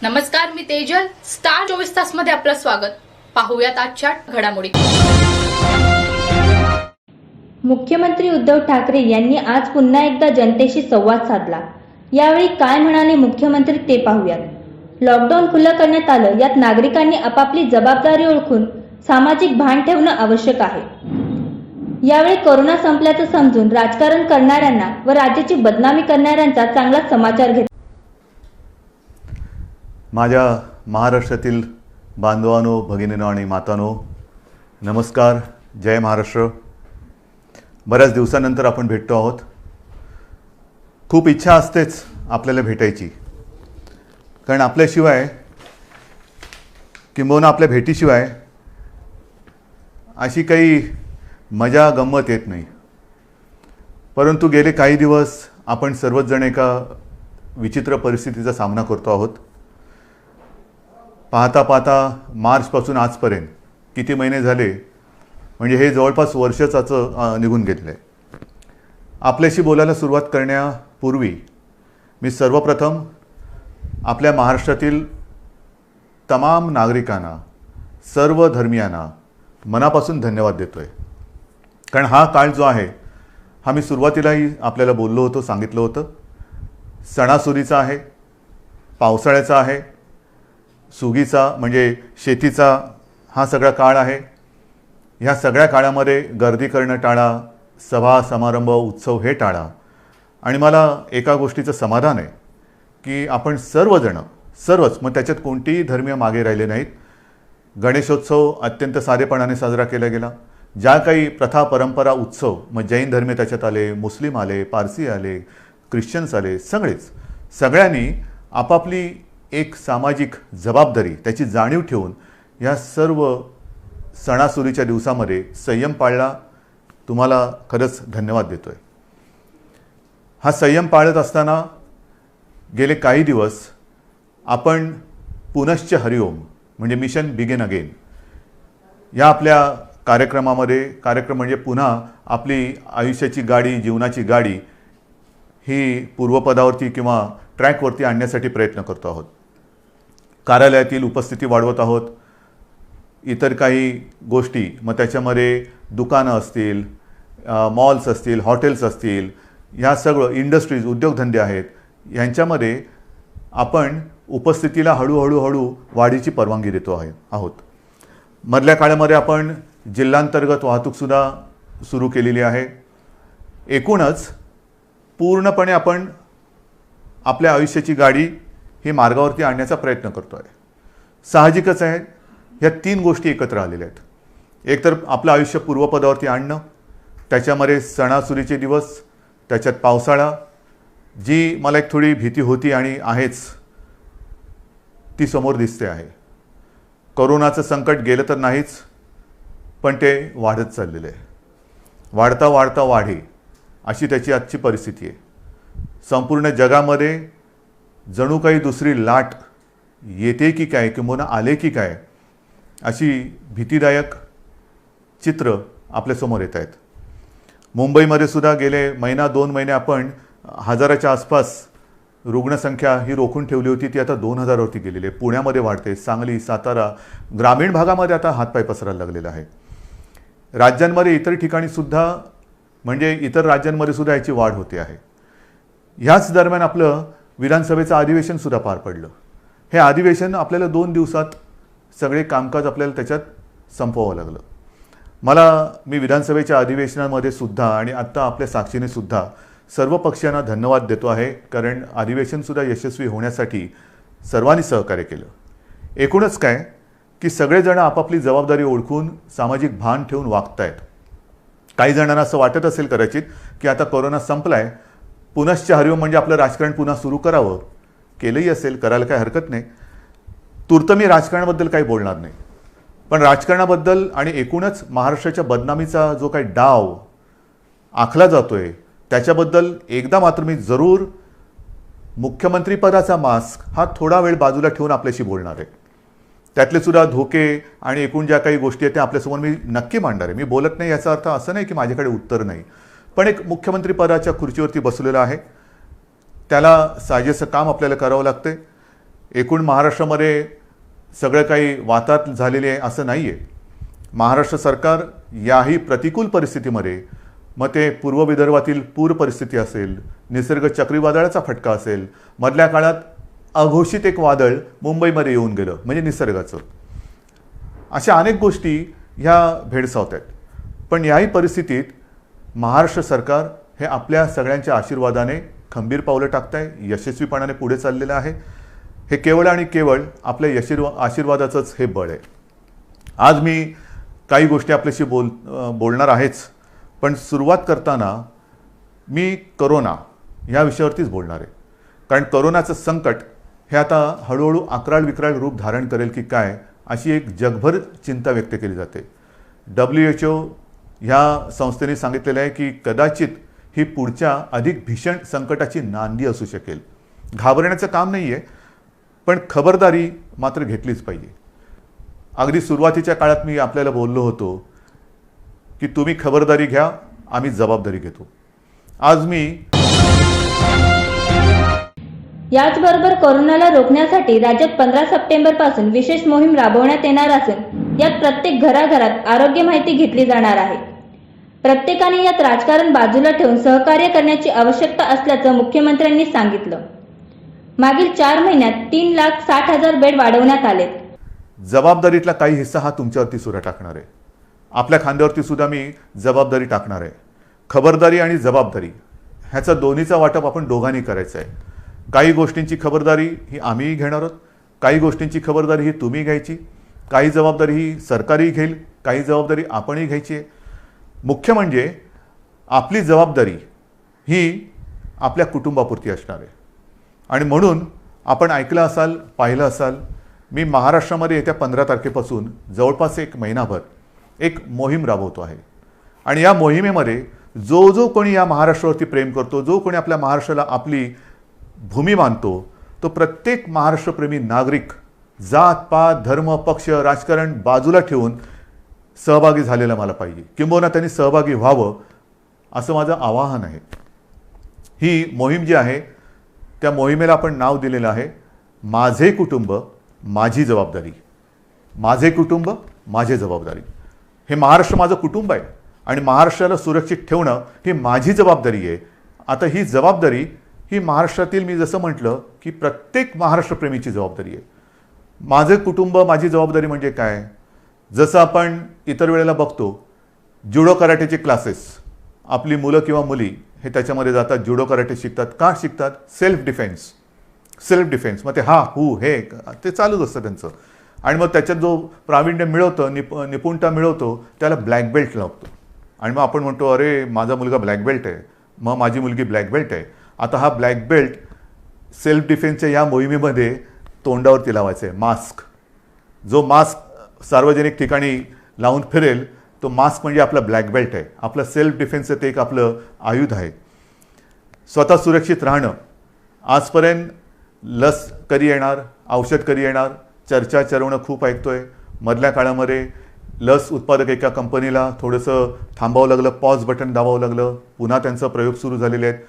नमस्कार, मी तेजल. स्टार 24 तास मध्ये आपलं स्वागत. पाहूयात आजच्या घडामोडी. मुख्यमंत्री उद्धव ठाकरे यांनी आज पुन्हा एकदा जनतेशी संवाद साधला. यावेळी काय म्हणाले मुख्यमंत्री ते पाहूयात. लॉकडाऊन खुलं करण्यात आलं. यात नागरिकांनी आपापली जबाबदारी ओळखून सामाजिक भान ठेवणं आवश्यक आहे. यावेळी कोरोना संपल्याचं समजून राजकारण करणाऱ्यांना व राज्याची बदनामी करणाऱ्यांचा चांगला समाचार घेतला. माझ्या महाराष्ट्रातील बांधवांनो, भगिनींनो आणि मातांनो, नमस्कार. जय महाराष्ट्र. बऱ्याच दिवसानंतर आपण भेटतो आहोत. खूप इच्छा असतेच आपल्याला भेटायची, कारण आपल्याशिवाय किंबहुना आपल्या भेटीशिवाय अशी काही मजा गंमत येत नाही. परंतु गेले काही दिवस आपण सर्वच जण एका विचित्र परिस्थितीचा सामना करतो आहोत. पाहता पाहता मार्चपासून आजपर्यंत किती महिने झाले, म्हणजे हे जवळपास वर्षाचं निघून गेलेलं आहे. आपल्याशी बोलायला सुरुवात करण्यापूर्वी मी सर्वप्रथम आपल्या महाराष्ट्रातील तमाम नागरिकांना, सर्व धर्मियांना मनापासून धन्यवाद देतो आहे. कारण हा काळ जो आहे, हा मी सुरुवातीलाही आपल्याला बोललो होतो, सांगितलं होतं, सणासुदीचा आहे, पावसाळ्याचा आहे, सुगीचा म्हणजे शेतीचा हा सगळा काळ आहे. ह्या सगळ्या काळामध्ये गर्दी करणं टाळा, सभा समारंभ उत्सव हे टाळा. आणि मला एका गोष्टीचं समाधान आहे की आपण सर्वच, मग त्याच्यात कोणतेही धर्मीय मागे राहिले नाहीत. गणेशोत्सव अत्यंत साधेपणाने साजरा केला गेला. ज्या काही प्रथा परंपरा उत्सव, मग जैन धर्मीय त्याच्यात आले, मुस्लिम आले, पारसी आले, ख्रिश्चन्स आले, सगळ्यांनी आपापली एक सामाजिक जबाबदारी, त्याची जाणीव ठेवून या सर्व सणासुदीच्या दिवसामध्ये संयम पाळला. तुम्हाला खरंच धन्यवाद देतो आहे. हा संयम पाळत असताना गेले काही दिवस आपण पुनश्च हरिओम म्हणजे मिशन बिगिन अगेन या आपल्या कार्यक्रमामध्ये, कार्यक्रम म्हणजे पुन्हा आपली आयुष्याची गाडी, जीवनाची गाडी ही पूर्वपदावरती किंवा ट्रॅकवरती आणण्यासाठी प्रयत्न करतो आहोत. कार्यालयातील उपस्थिती वाढवत आहोत. इतर काही गोष्टी, मग त्याच्यामध्ये दुकानं असतील, मॉल्स असतील, हॉटेल्स असतील, ह्या सगळं इंडस्ट्रीज, उद्योगधंदे आहेत, यांच्यामध्ये आपण उपस्थितीला हळूहळू वाढीची परवानगी देतो आहोत. मधल्या काळामध्ये आपण जिल्हांतर्गत वाहतूकसुद्धा सुरू केलेली आहे. एकूणच पूर्णपणे आपण आपल्या आयुष्याची गाडी ही मार्गावरती आणण्याचा प्रयत्न करतो आहे. साहजिकच आहे, ह्या तीन गोष्टी एकत्र आलेल्या आहेत. एक तर आपलं आयुष्य पूर्वपदावरती आणणं, त्याच्यामध्ये सणासुदीचे दिवस, त्याच्यात पावसाळा, जी मला एक थोडी भीती होती आणि आहेच, ती समोर दिसते आहे. कोरोनाचं संकट गेलं तर नाहीच, पण ते वाढत चाललेलं आहे. वाढता वाढे अशी त्याची आजची परिस्थिती आहे. संपूर्ण जगामध्ये जणू काही दुसरी लाट येते की काय, किंवा आले की काय, अशी भीतीदायक चित्र आपल्यासमोर येत आहेत. मुंबईमध्ये सुद्धा गेले महिना 2 महिने आपण 1000च्या आसपास रुग्णसंख्या ही रोखून ठेवली होती, ती आता 2000वरती गेलेली आहे. पुण्यामध्ये वाढते, सांगली, सातारा, ग्रामीण भागामध्ये आता हातपाय पसरायला लागलेला आहे. राज्यांमध्ये इतर ठिकाणी सुद्धा, म्हणजे इतर राज्यांमध्ये सुद्धा याची वाढ होते आहे. ह्याच दरम्यान आपलं विधानसभेचं अधिवेशन सुद्धा पार पडलं. हे अधिवेशन आपल्याला 2 दिवसात सगळे कामकाज आपल्याला त्याच्यात संपवावं लागलं. मी विधानसभेच्या अधिवेशनामध्ये सुद्धा आणि आत्ता आपल्या साक्षीने सुद्धा सर्व पक्षांना धन्यवाद देतो आहे, कारण अधिवेशनसुद्धा यशस्वी होण्यासाठी सर्वांनी सहकार्य केलं. एकूणच काय की सगळेजण आपापली जबाबदारी ओळखून सामाजिक भान ठेवून वागत आहेत. काही जणांना असं वाटत असेल कदाचित की आता कोरोना संपलाय, पुनश्च हरिओम म्हणजे आपलं राजकारण पुन्हा सुरू करावं. केलंही असेल, करायला काही हरकत नाही. तूर्त मी राजकारणाबद्दल काही बोलणार नाही, पण राजकारणाबद्दल आणि एकूणच महाराष्ट्राच्या बदनामीचा जो काही डाव आखला जातोय त्याच्याबद्दल एकदा मात्र मी जरूर मुख्यमंत्रीपदाचा मास्क हा थोडा वेळ बाजूला ठेवून आपल्याशी बोलणार आहे. त्यातले सुद्धा धोके आणि एकूण ज्या काही गोष्टी आहेत त्या आपल्यासमोर मी नक्की मांडणार आहे. मी बोलत नाही याचा अर्थ असं नाही की माझ्याकडे उत्तर नाही, पण एक मुख्यमंत्री पदाच्या खुर्चीवरती बसलेला आहे, त्याला साजेसं काम आपल्याला करावं लागते. एकूण महाराष्ट्रामध्ये सगळं काही वाताहत झालेले आहे असं नाही आहे. महाराष्ट्र सरकार याही प्रतिकूल परिस्थितीमध्ये, मग ते पूर्व विदर्भातील पूर परिस्थिती असेल, निसर्ग चक्रीवादळाचा फटका असेल, मधल्या काळात अघोषित एक वादळ मुंबईमध्ये येऊन गेलं म्हणजे निसर्गाचं, अशा अनेक गोष्टी ह्या भेडसावत आहेत. पण याही परिस्थितीत महाराष्ट्र सरकार हे आपल्या सगळ्यांच्या आशीर्वादाने खंबीर पावलं टाकत आहे, यशस्वीपणाने पुढे चाललेलं आहे. हे केवळ आणि केवळ आपल्या आशीर्वादाचंच हे बळ आहे. आज मी काही गोष्टी आपल्याशी बोलणार आहेच, पण सुरुवात करताना मी करोना या विषयावरतीच बोलणार आहे. कारण करोनाचं संकट हे आता हळूहळू अक्राळ विक्राळ रूप धारण करेल की काय, अशी एक जगभर चिंता व्यक्त केली जाते. WHO ह्या संस्थेने सांगितलेलं आहे की कदाचित ही पुढच्या अधिक भीषण संकटाची नांदी असू शकेल. घाबरण्याचं काम नाही आहे, पण खबरदारी मात्र घेतलीच पाहिजे. अगदी सुरुवातीच्या काळात मी आपल्याला बोललो होतो की तुम्ही खबरदारी घ्या, आम्ही जबाबदारी घेतो. आज मी याचबरोबर कोरोनाला रोखण्यासाठी राज्यात 15 सप्टेंबरपासून विशेष मोहीम राबवण्यात येणार असून यात प्रत्येक घराघरात आरोग्य माहिती घेतली जाणार आहे. प्रत्येकाने यात राजकारण बाजूला ठेवून सहकार्य करण्याची आवश्यकता असल्याचं मुख्यमंत्र्यांनी सांगितलं. मागील 4 महिन्यात 3,60,000 बेड वाढवण्यात आलेत. जबाबदारीतला काही हिस्सा हा तुमच्यावरती सुद्धा टाकणार आहे. आपल्या खांद्यावरती सुद्धा मी जबाबदारी टाकणार आहे. खबरदारी आणि जबाबदारी ह्याचा दोन्हीचा वाटप आपण दोघांनी करायचं आहे. काही गोष्टींची खबरदारी ही आम्हीही घेणार आहोत, काही गोष्टींची खबरदारी ही तुम्ही घ्यायची, काही जबाबदारी ही सरकारही घेईल, काही जबाबदारी आपणही घ्यायची आहे. मुख्य म्हणजे आपली जबाबदारी ही आपल्या कुटुंबापुरती असणार आहे. आणि म्हणून आपण ऐकलं असाल, पाहिलं असाल, मी महाराष्ट्रामध्ये येत्या 15 तारखेपासून जवळपास 1 महिनाभर एक मोहीम राबवतो आहे. आणि या मोहिमेमध्ये जो कोणी या महाराष्ट्रावरती प्रेम करतो, जो कोणी आपल्या महाराष्ट्राला आपली भूमी मानतो, तो प्रत्येक महाराष्ट्रप्रेमी नागरिक जात पात धर्म पक्ष राजकारण बाजूला ठेवून सहभागी झालेला मला पाहिजे, किंबहुना त्यांनी सहभागी व्हावं असं माझं आवाहन आहे. ही मोहीम जी आहे त्या मोहिमेला आपण नाव दिलेलं आहे माझे कुटुंब माझी जबाबदारी. माझे कुटुंब माझी जबाबदारी. हे महाराष्ट्र माझं कुटुंब आहे आणि महाराष्ट्राला सुरक्षित ठेवणं ही माझी जबाबदारी आहे. आता ही जबाबदारी ही महाराष्ट्रातील, मी जसं म्हटलं की प्रत्येक महाराष्ट्रप्रेमीची जबाबदारी आहे. माझं कुटुंब माझी जबाबदारी म्हणजे काय? जसं आपण इतर वेळेला बघतो जुडो कराटेचे क्लासेस, आपली मुलं किंवा मुली हे त्याच्यामध्ये जातात, जुडो कराटे शिकतात. का शिकतात? Self defence. मग ते हे ते चालूच असतं त्यांचं. आणि मग त्याच्यात जो प्रावीण्य मिळवतं, निपुणता मिळवतो, त्याला ब्लॅक बेल्ट लागतो. आणि मग आपण म्हणतो अरे माझा मुलगा ब्लॅक बेल्ट आहे, मग माझी मुलगी ब्लॅक बेल्ट आहे. आता हा ब्लॅक बेल्ट सेल्फ डिफेन्सच्या या मोहिमेमध्ये तोंडावरती लावायचं आहे. मास्क. जो मास्क सार्वजनिक ठिकाणी लावून फिरेल तो मास्क म्हणजे आपला ब्लॅक बेल्ट आहे. आपलं सेल्फ डिफेन्सचं ते एक आपलं आयुध आहे. स्वतः सुरक्षित राहणं. आजपर्यंत लस कधी येणार, औषध कधी येणार, चर्चा चरवणं खूप ऐकतोय. मधल्या काळामध्ये लस उत्पादक एका कंपनीला थोडंसं थांबावं लागलं, पॉज बटन दाबावं लागलं, पुन्हा त्यांचा प्रयोग सुरू झालेले आहेत.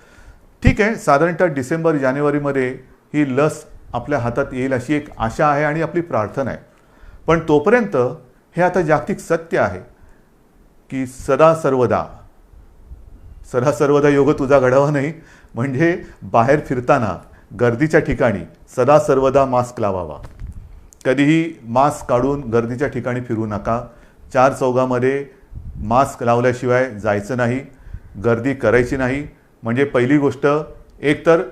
ठीक आहे, साधारणतः डिसेंबर जानेवारीमध्ये ही लस आपल्या हातात येईल अशी एक आशा आहे आणि आपली प्रार्थना आहे. पण तोपर्यंत हे आता जागतिक सत्य आहे की सदा सर्वदा योग तुझा घडावा नाही. म्हणजे बाहेर फिरताना गर्दीच्या ठिकाणी सदा सर्वदा मास्क लावावा. कधीही मास्क काढून गर्दीच्या ठिकाणी फिरू नका. 4 चौघामध्ये मास्क लावल्याशिवाय जायचं नाही, गर्दी करायची नाही. म्हणजे पहिली गोष्ट, एकतर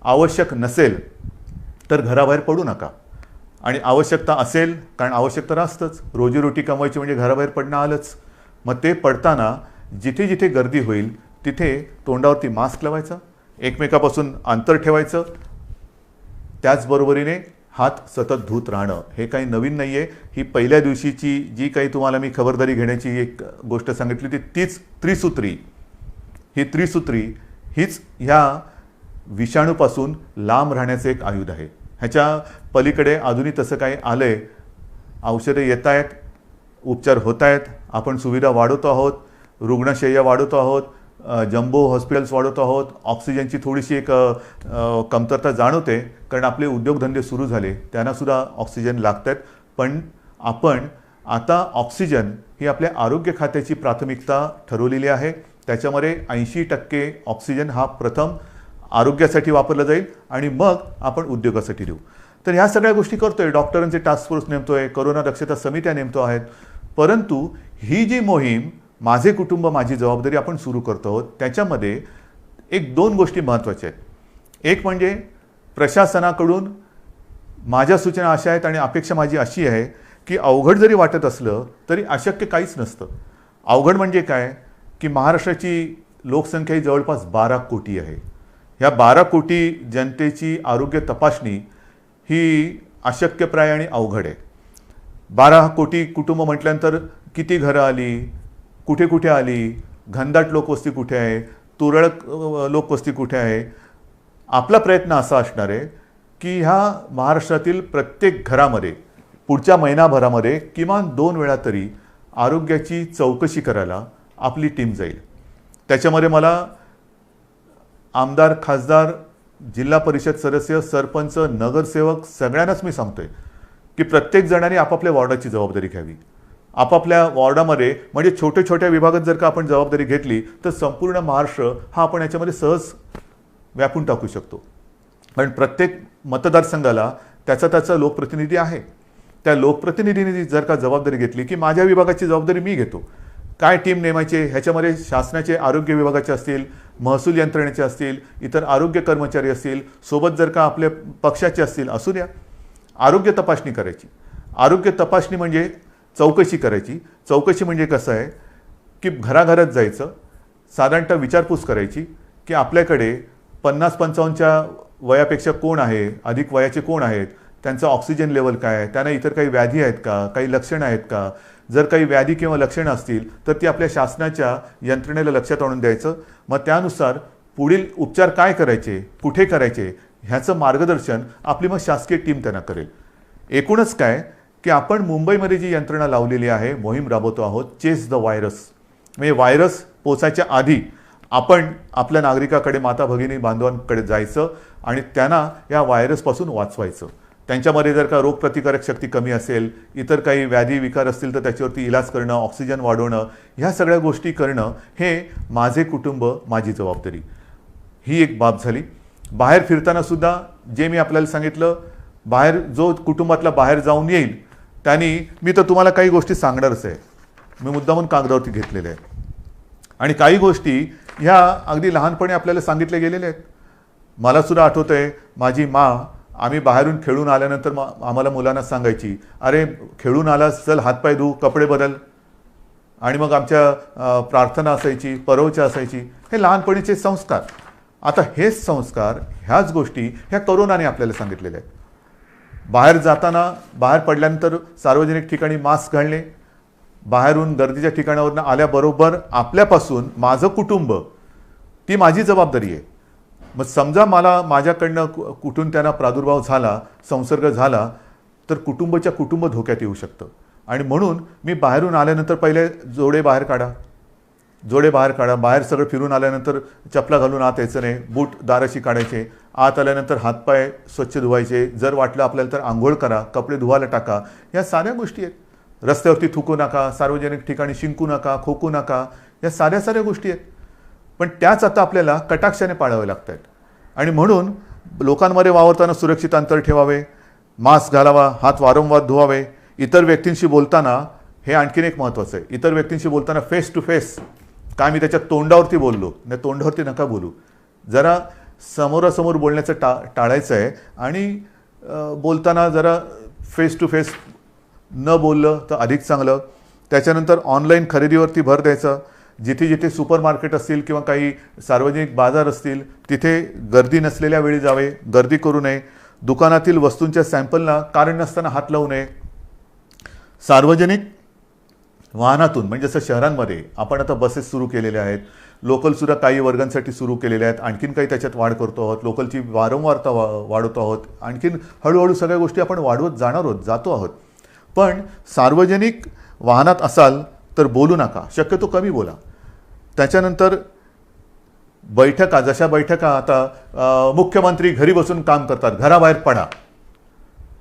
आवश्यक नसेल तर घराबाहेर पडू नका. आणि आवश्यकता असेल, कारण आवश्यकता तर असतंच, रोजीरोटी कमवायची म्हणजे घराबाहेर पडणं आलंच. मग ते पडताना जिथे जिथे गर्दी होईल तिथे तोंडावरती मास्क लावायचा, एकमेकापासून अंतर ठेवायचं. त्याचबरोबरीने हात सतत धुत राहणं. हे काही नवीन नाही आहे. ही पहिल्या दिवशीची जी काही तुम्हाला मी खबरदारी घेण्याची एक गोष्ट सांगितली तीच त्रिसूत्री. ही त्रिसूत्री हीच ह्या विषाणूपासून लांब राहण्याचं एक आयुध आहे. ह्याच्या पलीकडे अजूनही तसं काही आलं आहे. औषधं येत आहेत, उपचार होत आहेत, आपण सुविधा वाढवतो आहोत, रुग्णशय्या वाढवतो आहोत, जम्बो हॉस्पिटल्स वाढवतो आहोत. ऑक्सिजनची थोडीशी एक कमतरता जाणवते, कारण आपले उद्योगधंदे सुरू झाले, त्यांनासुद्धा ऑक्सिजन लागत आहेत. पण आपण आता ऑक्सिजन ही आपल्या आरोग्य खात्याची प्राथमिकता ठरवलेली आहे. त्याच्यामध्ये 80% ऑक्सिजन हा प्रथम आरोग्यासाठी वापरला जाईल आणि मग आपण उद्योगासाठी देऊ. तर ह्या सगळ्या गोष्टी करतोय. डॉक्टरांचे टास्क फोर्स नेमतोय, कोरोना दक्षता समित्या नेमतो आहेत. परंतु ही जी मोहीम माझे कुटुंब माझी जबाबदारी आपण सुरू करतो आहोत, त्याच्यामध्ये एक 2 गोष्टी महत्त्वाच्या आहेत. एक म्हणजे प्रशासनाकडून माझ्या सूचना अशा आहेत आणि अपेक्षा माझी अशी आहे की अवघड जरी वाटत असलं तरी अशक्य काहीच नसतं. अवघड म्हणजे काय की महाराष्ट्राची लोकसंख्या ही जवळपास 12 कोटी आहे. ह्या 12 कोटी जनतेची आरोग्य तपासणी ही अशक्यप्राय आणि अवघड आहे. 12 कोटी कुटुंब म्हटल्यानंतर किती घरं आली, कुठे कुठे आली, घनदाट लोकवस्ती कुठे आहे, तुरळक लोकवस्ती कुठे आहे. आपला प्रयत्न असा असणार आहे की ह्या महाराष्ट्रातील प्रत्येक घरामध्ये पुढच्या महिनाभरामध्ये किमान 2 वेळा तरी आरोग्याची चौकशी करायला आपली टीम जाईल. त्याच्यामध्ये मला आमदार, खासदार, जिल्हा परिषद सदस्य, सरपंच, नगरसेवक सगळ्यांनाच मी सांगतोय की प्रत्येक जणांनी आपापल्या वॉर्डाची जबाबदारी घ्यावी. आपापल्या वॉर्डामध्ये म्हणजे छोट्या छोट्या विभागात जर का आपण जबाबदारी घेतली तर संपूर्ण महाराष्ट्र हा आपण याच्यामध्ये सहज व्यापून टाकू शकतो. कारण प्रत्येक मतदारसंघाला त्याचा लोकप्रतिनिधी आहे. त्या लोकप्रतिनिधींनी जर का जबाबदारी घेतली की माझ्या विभागाची जबाबदारी मी घेतो, काय टीम नेमायचे, ह्याच्यामध्ये शासनाचे आरोग्य विभागाचे असतील, महसूल यंत्रणेचे असतील, इतर आरोग्य कर्मचारी असतील, सोबत जर का आपल्या पक्षाचे असतील, असू द्या. आरोग्य तपासणी करायची. आरोग्य तपासणी म्हणजे चौकशी करायची. चौकशी म्हणजे कसं आहे की घराघरात जायचं, साधारणतः विचारपूस करायची की आपल्याकडे 50-55च्या वयापेक्षा कोण आहे, अधिक वयाचे कोण आहेत, त्यांचं ऑक्सिजन लेवल काय आहे, त्यांना इतर काही व्याधी आहेत का, काही लक्षणं आहेत का. जर काही व्याधी किंवा लक्षणं असतील तर ती आपल्या शासनाच्या यंत्रणेला लक्षात आणून द्यायचं. मग त्यानुसार पुढील उपचार काय करायचे, कुठे करायचे, ह्याचं मार्गदर्शन आपली मग शासकीय टीम त्यांना करेल. एकूणच काय की आपण मुंबईमध्ये जी यंत्रणा लावलेली आहे, मोहीम राबवतो आहोत, चेस द व्हायरस. म्हणजे व्हायरस पोचायच्या आधी आपण आपल्या नागरिकाकडे, माता भगिनी बांधवांकडे जायचं आणि त्यांना या व्हायरसपासून वाचवायचं. त्यांच्यामध्ये जर का रोगप्रतिकारक शक्ती कमी असेल, इतर काही व्याधी विकार असतील तर त्याच्यावरती इलाज करणं, ऑक्सिजन वाढवणं, ह्या सगळ्या गोष्टी करणं हे माझे कुटुंब माझी जबाबदारी ही एक बाब झाली. बाहेर फिरताना सुद्धा जे मी आपल्याला सांगितलं, बाहेर जो कुटुंबातला बाहेर जाऊन येईल त्यांनी, मी तर तुम्हाला काही गोष्टी सांगणारच आहे, मी मुद्दामून कागदावरती घेतलेल्या आहेत. आणि काही गोष्टी ह्या अगदी लहानपणी आपल्याला सांगितल्या गेलेल्या आहेत. मला सुद्धा आठवतं आहे, माझी आम्ही बाहेरून खेळून आल्यानंतर आम्हाला मुलांना सांगायची, अरे खेळून आलास, चल हातपाय धू, कपडे बदल. आणि मग आमच्या प्रार्थना असायची, परवचा असायची. हे लहानपणीचे संस्कार. आता हेच संस्कार, ह्याच गोष्टी ह्या कोरोनाने आपल्याला सांगितलेल्या आहेत. बाहेर जाताना, बाहेर पडल्यानंतर सार्वजनिक ठिकाणी मास्क घालणे, बाहेरून गर्दीच्या ठिकाणावरून आल्याबरोबर आपल्यापासून माझं कुटुंब, ती माझी जबाबदारी आहे. मग समजा माझ्याकडनं कुठून त्यांना प्रादुर्भाव झाला, संसर्ग झाला, तर कुटुंब धोक्यात येऊ शकतं. आणि म्हणून मी बाहेरून आल्यानंतर पहिले जोडे बाहेर काढा. बाहेर सगळं फिरून आल्यानंतर चपला घालून आत यायचं नाही, बूट दाराशी काढायचे, आत आल्यानंतर हातपाय स्वच्छ धुवायचे, जर वाटलं आपल्याला तर आंघोळ करा, कपडे धुवायला टाका. या साऱ्या गोष्टी आहेत. रस्त्यावरती थुकू नका, सार्वजनिक ठिकाणी शिंकू नका, खोकू नका, या साऱ्या गोष्टी आहेत. पण त्याच आता आपल्याला कटाक्षाने पाळावे लागत आहेत. आणि म्हणून लोकांमध्ये वावरताना सुरक्षित अंतर ठेवावे, मास्क घालावा, हात वारंवार धुवावे. इतर व्यक्तींशी बोलताना हे आणखीन एक महत्त्वाचं आहे, इतर व्यक्तींशी बोलताना फेस टू फेस, काय मी त्याच्या तोंडावरती बोललो नाही, तोंडावरती नका बोलू. जरा समोरासमोर बोलण्याचं टाळायचं आहे. आणि बोलताना जरा फेस टू फेस न बोललं तर अधिक चांगलं. त्याच्यानंतर ऑनलाईन खरेदीवरती भर द्यायचा. जिथे जिथे सुपर मार्केट असतील किंवा काही सार्वजनिक बाजार असतील तिथे गर्दी नसलेल्या वेळी जावे, गर्दी करू नये. दुकानातील वस्तूंच्या सॅम्पलला कारण नसताना हात लावू नये. सार्वजनिक वाहनातून म्हणजे जसं शहरांमध्ये आपण आता बसेस सुरू केलेल्या आहेत, लोकलसुद्धा काही वर्गांसाठी सुरू केलेल्या आहेत, आणखीन काही त्याच्यात वाढ करतो आहोत, लोकलची वारंवारता वाढवतो आहोत, आणखीन हळूहळू सगळ्या गोष्टी आपण वाढवत जातो आहोत. पण सार्वजनिक वाहनात असाल तर बोलू नका, शक्यतो कमी बोला. त्याच्यानंतर बैठका, जशा बैठका आता मुख्यमंत्री घरी बसून काम करतात, घराबाहेर पडा,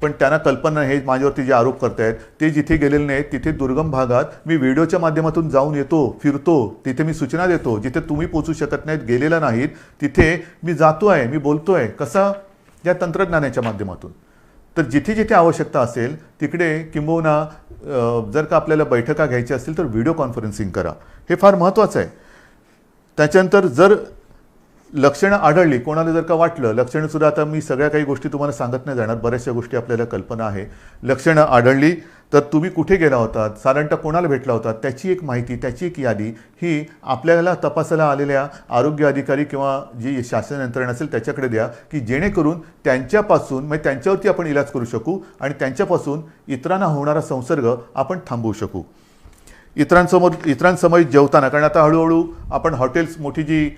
पण त्यांना कल्पना हे माझ्यावरती जे आरोप करतायत ते जिथे गेलेले नाहीत तिथे दुर्गम भागात मी व्हिडिओच्या माध्यमातून जाऊन येतो, फिरतो, तिथे मी सूचना देतो, जिथे तुम्ही पोचू शकत नाहीत, गेलेला नाहीत तिथे मी जातोय, मी बोलतोय. कसा? या तंत्रज्ञानाच्या माध्यमातून. तर जिथे जिथे आवश्यकता असेल तिकडे किंबहुना जर का आपल्याला बैठका घ्यायच्या असतील तर व्हिडिओ कॉन्फरन्सिंग करा, हे फार महत्त्वाचं आहे. त्याच्यानंतर जर लक्षणं आढळली, कोणाला जर का वाटलं, लक्षणंसुद्धा आता मी सगळ्या काही गोष्टी तुम्हाला सांगत नाही जाणार, बऱ्याचशा गोष्टी आपल्याला कल्पना आहे. लक्षणं आढळली तर तुम्ही कुठे गेला होतात, साधारणतः कोणाला भेटला होता, त्याची एक माहिती, त्याची एक यादी ही आपल्याला तपासायला आलेल्या आरोग्य अधिकारी किंवा जी शासन यंत्रणा असेल त्याच्याकडे द्या, की जेणेकरून त्यांच्यापासून म्हणजे त्यांच्यावरती आपण इलाज करू शकू आणि त्यांच्यापासून इतरांना होणारा संसर्ग आपण थांबवू शकू. इतरांसमोर जेवताना, कारण आता हळूहळू आपण हॉटेल्स, मोठी जी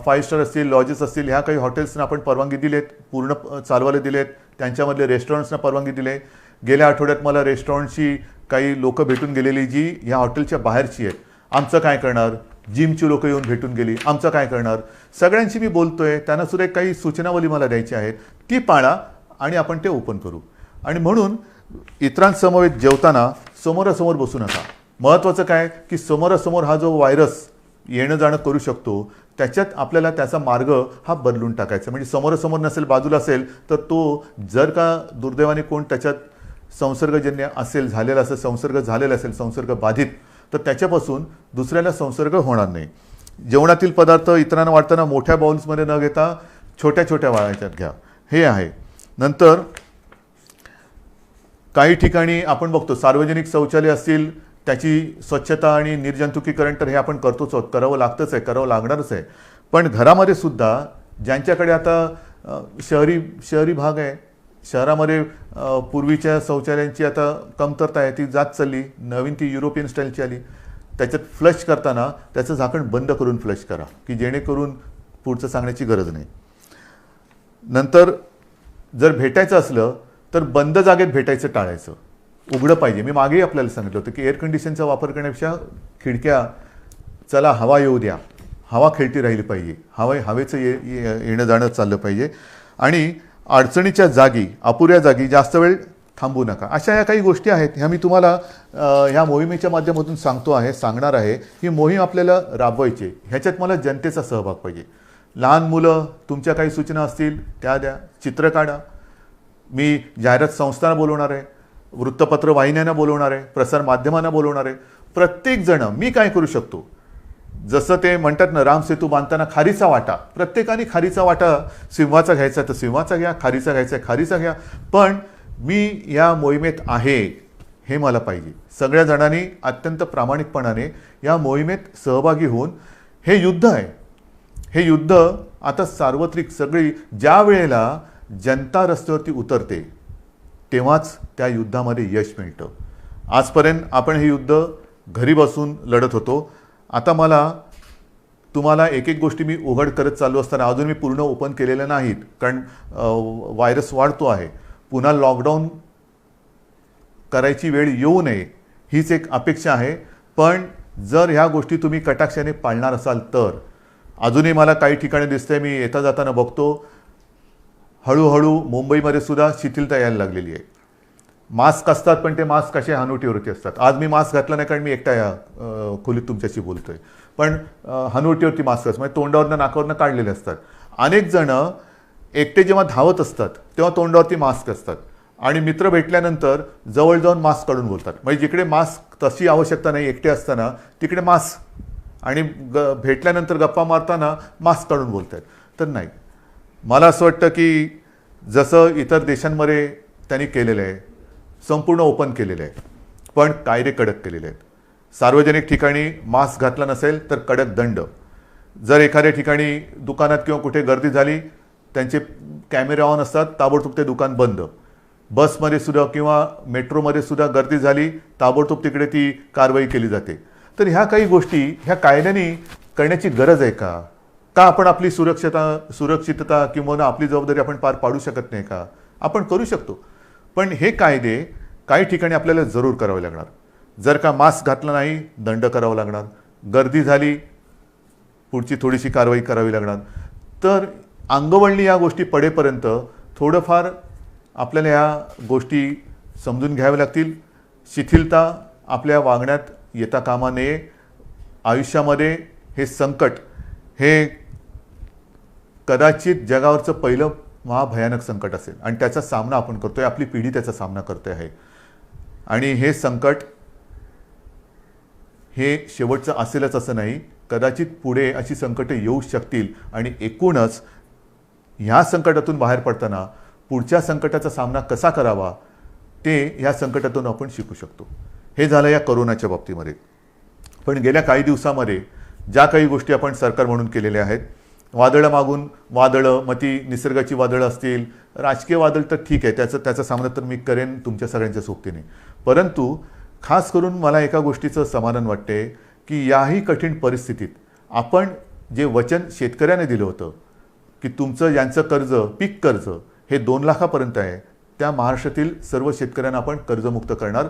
5 स्टार असतील, लॉजेस असतील, ह्या काही हॉटेल्सना आपण परवानगी दिलेत, पूर्ण चालवायला दिलेत, त्यांच्यामधले रेस्टॉरंट्सना परवानगी दिले. गेल्या आठवड्यात मला रेस्टॉरंटची काही लोकं भेटून गेलेली जी ह्या हॉटेलच्या बाहेरची आहेत. आमचं काय करणार? जिमची लोकं येऊन भेटून गेली, आमचं काय करणार? सगळ्यांशी मी बोलतोय, त्यांनासुद्धा काही सूचनावली मला द्यायची आहेत, ती पाळा आणि आपण ते ओपन करू. आणि म्हणून इतरांसमवेत जेवताना समोरासमोर बसू नका. महत्त्वाचं काय की समोरासमोर हा जो व्हायरस येणं जाणं करू शकतो त्याच्यात आपल्याला त्याचा मार्ग हा बदलून टाकायचा. म्हणजे समोरासमोर नसेल, बाजूला असेल तर तो जर का दुर्दैवाने कोण त्याच्यात संसर्गजन्य असेल, झालेला असेल, संसर्ग झालेला असेल, संसर्ग बाधित, तर त्याच्यापासून दुसऱ्याला संसर्ग होणार नाही. जेवणातील पदार्थ इतरांना वाटताना मोठ्या बाउल्समध्ये न घेता छोट्या छोट्या वाळ्याच्यात घ्या, हे आहे. नंतर काही ठिकाणी आपण बघतो सार्वजनिक शौचालय असतील त्याची स्वच्छता आणि निर्जंतुकीकरण तर हे आपण करतोच आहोत, करावं लागतंच आहे, करावं लागणारच आहे. पण घरामध्ये सुद्धा ज्यांच्याकडे आता शहरी भाग आहे, शहरामध्ये पूर्वीच्या शौचालयांची आता कमतरता आहे, ती जात चालली, नवीन ती युरोपियन स्टाईलची आली. त्याच्यात फ्लश करताना त्याचं झाकण बंद करून फ्लश करा, की जेणेकरून पुढचं सांगण्याची गरज नाही. नंतर जर भेटायचं असलं तर बंद जागेत भेटायचं टाळायचं, उघडं पाहिजे. मी मागेही आपल्याला सांगितलं होतं की एअर कंडिशनचा वापर करण्यापेक्षा खिडक्या, चला हवा येऊ द्या, हवा खेळती राहिली पाहिजे, हवेचं येणं जाणं चाललं पाहिजे. आणि अडचणीच्या जागी, अपुऱ्या जागी जास्त वेळ थांबू नका. अशा या काही गोष्टी आहेत, ह्या मी तुम्हाला ह्या मोहिमेच्या माध्यमातून सांगणार आहे. ही मोहीम आपल्याला राबवायची, ह्याच्यात मला जनतेचा सहभाग पाहिजे. लहान मुलं, तुमच्या काही सूचना असतील त्या द्या, चित्र काढा. मी जाहिरात संस्थांना बोलवणार आहे, वृत्तपत्र वाहिन्यांना बोलवणार आहे, प्रसार माध्यमांना बोलवणार आहे. प्रत्येकजण मी काय करू शकतो, जसं ते म्हणतात ना, राम सेतू बांधताना खारीचा वाटा, प्रत्येकाने खारीचा वाटा सिंहाचा घ्यायचा तर सिंहाचा घ्या, खारीचा घ्यायचा खारीचा घ्या. पण मी या मोहिमेत आहे हे मला पाहिजे. सगळ्या जणांनी अत्यंत प्रामाणिकपणाने या मोहिमेत सहभागी होऊन, हे युद्ध आहे, हे युद्ध आता सार्वत्रिक, सगळी ज्या वेळेला जनता रस्त्यावरती उतरते तेव्हाच त्या युद्धामध्ये यश मिळतं. आजपर्यंत आपण हे युद्ध घरी बसून लढत होतो. आता मला तुम्हाला एक एक गोष्टी मी उघड करत चालू असताना, अजून मी पूर्ण ओपन केलेल्या नाहीत, कारण व्हायरस वाढतो आहे. पुन्हा लॉकडाऊन करायची वेळ येऊ नये हीच एक अपेक्षा आहे. पण जर ह्या गोष्टी तुम्ही कटाक्षाने पाळणार असाल तर, अजूनही मला काही ठिकाणी दिसतंय, मी येता जाताना बघतो, हळूहळू मुंबईमध्ये सुद्धा शिथिलता यायला लागलेली आहे. मास्क असतात पण ते मास्क कसे हनुवटीवरती असतात. आज मी मास्क घातला नाही कारण मी एकटा या खोलीत तुमच्याशी बोलतोय, पण हनुवटीवरती मास्क असतात, म्हणजे तोंडावरनं नाकावरनं काढलेले असतात. अनेक जण एकटे जेव्हा धावत असतात तेव्हा तोंडावरती मास्क असतात आणि मित्र भेटल्यानंतर जवळ जाऊन मास्क काढून बोलतात. म्हणजे जिकडे मास्क तशी आवश्यकता नाही एकटे असताना तिकडे मास्क, आणि भेटल्यानंतर गप्पा मारताना मास्क काढून बोलत आहेत. तर नाही, मला असं वाटतं की जसं इतर देशांमध्ये त्यांनी केलेलं आहे, संपूर्ण ओपन केलेलं आहे, पण कायदे कडक केलेले आहेत. सार्वजनिक ठिकाणी मास्क घातला नसेल तर कडक दंड. जर एखाद्या ठिकाणी दुकानात किंवा कुठे गर्दी झाली, त्यांचे कॅमेरे ऑन असतात, ताबडतोब ते दुकान बंद. बसमध्ये सुद्धा किंवा मेट्रोमध्ये सुद्धा गर्दी झाली, ताबडतोब तिकडे ती कारवाई केली जाते. तर ह्या काही गोष्टी ह्या कायद्याने करण्याची गरज आहे का? का आपण आपली सुरक्षितता किंवा आपली जबाबदारी आपण पार पाडू शकत नाही का? आपण करू शकतो, पण हे कायदे काही ठिकाणी आपल्याला जरूर करावे लागणार. जर का मास्क घातला नाही, दंड करावा लागणार. गर्दी झाली पुढची थोडीशी कारवाई करावी लागणार. तर अंगवळणी या गोष्टी पडेपर्यंत थोडंफार आपल्याला या गोष्टी समजून घ्याव्या लागतील. शिथिलता आपल्या वागण्यात येता कामा नये. आयुष्यामध्ये हे संकट हे कदाचित जगावरचं पहिलं महाभयानक संकट असेल आणि त्याचा सामना आपण करतोय. आपली पिढी त्याचा सामना करते आहे आणि हे संकट हे शेवटचं असेलच असं नाही. कदाचित पुढे अशी संकटे येऊ शकतील आणि एकूणच ह्या संकटातून बाहेर पडताना पुढच्या संकटाचा सामना कसा करावा ते ह्या संकटातून आपण शिकू शकतो. हे झालं या कोरोनाच्या बाबतीमध्ये. पण गेल्या काही दिवसामध्ये ज्या काही गोष्टी आपण सरकार म्हणून केलेल्या आहेत, वादळं मागून वादळं, मग ती निसर्गाची वादळं असतील, राजकीय वादळ तर ठीक आहे, त्याचा सामना तर मी करेन तुमच्या सगळ्यांच्या सोबतीने. परंतु खास करून मला एका गोष्टीचं समाधान वाटते की याही कठीण परिस्थितीत आपण जे वचन शेतकऱ्याने दिलं होतं की तुमचं यांचं कर्ज, पीक कर्ज हे 2 लाखापर्यंत आहे, त्या महाराष्ट्रातील सर्व शेतकऱ्यांना आपण कर्जमुक्त करणार.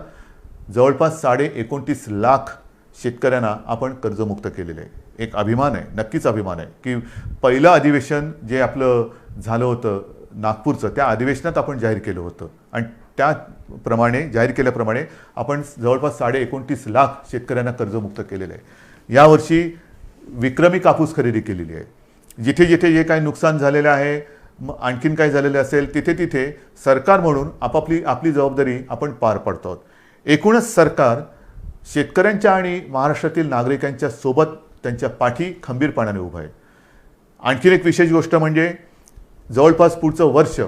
जवळपास 29.5 लाख शेतकऱ्यांना आपण कर्जमुक्त केलेले आहे. एक अभिमान आहे, नक्कीच अभिमान आहे की पहिलं अधिवेशन जे आपलं झालं होतं नागपूरचं, त्या अधिवेशनात आपण जाहीर केलं होतं आणि त्याप्रमाणे जाहीर केल्याप्रमाणे आपण जवळपास 29.5 लाख शेतकऱ्यांना कर्जमुक्त केलेलं आहे. यावर्षी विक्रमी कापूस खरेदी केलेली आहे. जिथे जिथे जे काही नुकसान झालेलं आहे, आणखीन काय झालेलं असेल, तिथे तिथे सरकार म्हणून आपली जबाबदारी आपण पार पाडतो आहोत. एकूणच सरकार शेतकऱ्यांच्या आणि महाराष्ट्रातील नागरिकांच्या सोबत त्यांच्या पाठी खंबीरपणाने उभं आहे. आणखीन एक विशेष गोष्ट म्हणजे जवळपास पुढचं वर्ष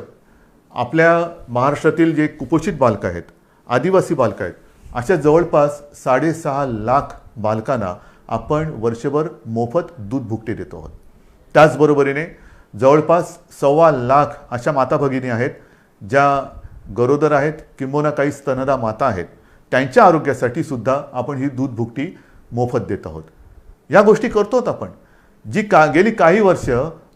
आपल्या महाराष्ट्रातील जे कुपोषित बालकं आहेत, आदिवासी बालकं आहेत, अशा जवळपास 6.5 लाख बालकांना आपण वर्षभर मोफत दूध भुकटे देतो आहोत. त्याचबरोबरीने जवळपास 1.25 लाख अशा माता भगिनी आहेत ज्या गरोदर आहेत किंबहुना काही स्तनदा माता आहेत, त्यांच्या आरोग्यासाठी सुद्धा आपण ही दूध भुकटी मोफत देत आहोत. या गोष्टी करतोत आपण. गेली काही वर्ष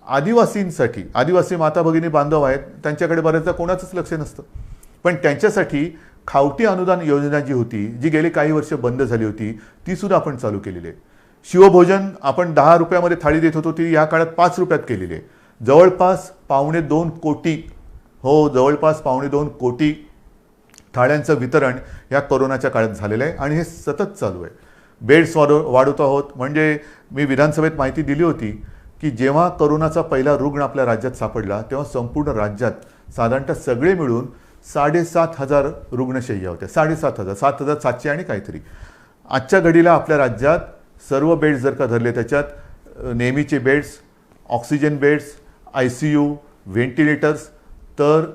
आदिवासींसाठी, आदिवासी माता भगिनी बांधव आहेत, त्यांच्याकडे बऱ्याचदा कोणाचंच लक्ष नसतं, पण त्यांच्यासाठी खावटी अनुदान योजना जी होती, जी गेली काही वर्ष बंद झाली होती, ती सुद्धा आपण चालू केलेली आहे. शिवभोजन आपण 10 रुपयामध्ये थाळी देत होतो, ती या काळात 5 रुपयात केलेली आहे. जवळपास 2.25 कोटी, जवळपास 2.25 कोटी थाळ्यांचं वितरण या कोरोनाच्या काळात झालेलं आहे आणि हे सतत चालू आहे. बेड्स वाढवत आहोत. म्हणजे मी विधानसभेत माहिती दिली होती की जेव्हा कोरोनाचा पहिला रुग्ण आपल्या राज्यात सापडला तेव्हा संपूर्ण राज्यात साधारणतः सगळे मिळून 7,500 रुग्णशय्या होत्या. 7,500, 7,700 आणि काहीतरी. आजच्या घडीला आपल्या राज्यात सर्व बेड्स जर का धरले, त्याच्यात नेहमीचे beds, oxygen beds, ICU, ventilators, तर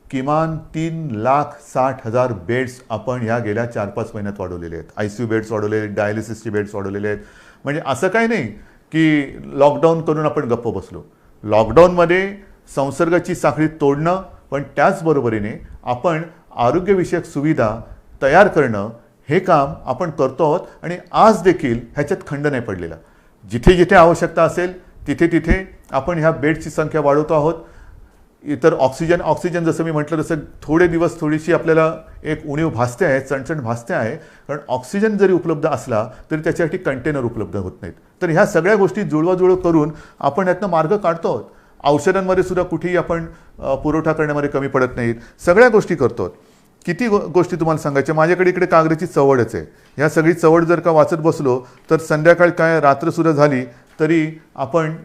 किमान 3,60,000 बेड्स आपण ह्या गेल्या 4-5 महिन्यात वाढवलेले आहेत. ICU बेड्स वाढवलेले आहेत, डायलिसिसचे बेड्स वाढवलेले आहेत. म्हणजे असं काही नाही की लॉकडाऊन करून आपण गप्प बसलो. लॉकडाऊनमध्ये संसर्गाची साखळी तोडणं, पण त्याचबरोबरीने आपण आरोग्यविषयक सुविधा तयार करणं, हे काम आपण करतो आहोत आणि आज देखील ह्याच्यात खंड नाही पडलेला. जिथे जिथे आवश्यकता असेल तिथे तिथे आपण ह्या बेडची संख्या वाढवतो आहोत. इतर ऑक्सिजन जसं मी म्हटलं तसं थोडे दिवस थोडीशी आपल्याला एक उणीव भासते आहे, चणचण भासते आहे, कारण ऑक्सिजन जरी उपलब्ध असला तरी त्याच्यासाठी कंटेनर उपलब्ध होत नाहीत. तर ह्या सगळ्या गोष्टी जुळवाजुळव करून आपण यातनं मार्ग काढतो आहोत. औषधांमध्ये सुद्धा कुठेही आपण पुरवठा करण्यामध्ये कमी पडत नाहीत. सगळ्या गोष्टी करतो आहोत. किती गोष्टी तुम्हाला सांगायच्या. माझ्याकडे इकडे कागदाची चवडच आहे. ह्या सगळी चवड जर का वाचत बसलो तर संध्याकाळ काय रात्रसुद्धा झाली तरी आपण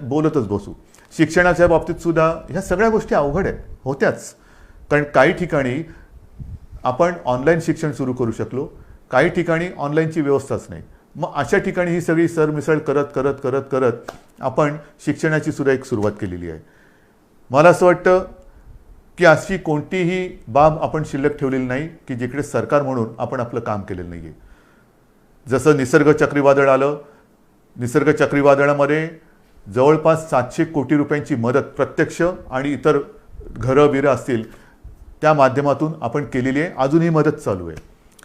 बोलतच बसू. शिक्षणाच्या बाबतीत सुद्धा ह्या सगळ्या गोष्टी अवघड आहेत, होत्याच. कारण काही ठिकाणी आपण ऑनलाईन शिक्षण सुरू करू शकलो, काही ठिकाणी ऑनलाईनची व्यवस्थाच नाही. मग अशा ठिकाणी ही सगळी सरमिसळ करत करत करत करत आपण शिक्षणाची सुद्धा एक सुरुवात केलेली आहे. मला असं वाटतं की अशी कोणतीही बाब आपण शिल्लक ठेवलेली नाही की जिकडे सरकार म्हणून आपण आपलं काम केलेलं नाही आहे. जसं निसर्ग चक्रीवादळ आलं, निसर्ग चक्रीवादळामध्ये जवळपास 700 कोटी रुपयांची मदत प्रत्यक्ष आणि इतर घरं बिरं असतील त्या माध्यमातून आपण केलेली आहे. अजूनही मदत चालू आहे.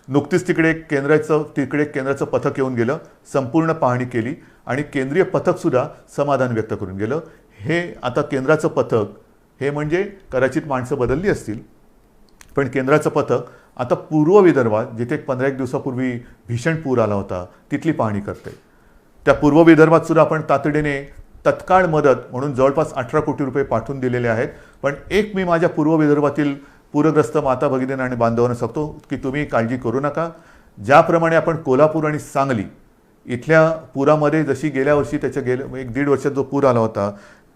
नुकतीच तिकडे केंद्राचं पथक येऊन गेलं, संपूर्ण पाहणी केली आणि केंद्रीय पथकसुद्धा समाधान व्यक्त करून गेलं. हे आता केंद्राचं पथक हे म्हणजे कदाचित माणसं बदलली असतील, पण केंद्राचं पथक आता पूर्व विदर्भात जिथे 15-1 दिवसापूर्वी भीषण पूर आला होता तिथली पाहणी करते. त्या पूर्व विदर्भात सुद्धा आपण तातडीने तत्काळ मदत म्हणून जवळपास 18 कोटी रुपये पाठवून दिलेले आहेत. पण एक मी माझ्या पूर्व विदर्भातील पूरग्रस्त माता भगिनींना आणि बांधवांना सांगतो की तुम्ही काळजी करू नका. ज्याप्रमाणे आपण कोल्हापूर आणि सांगली इथल्या पुरामध्ये जशी गेल्या वर्षी त्याच्या एक दीड वर्षात जो पूर आला होता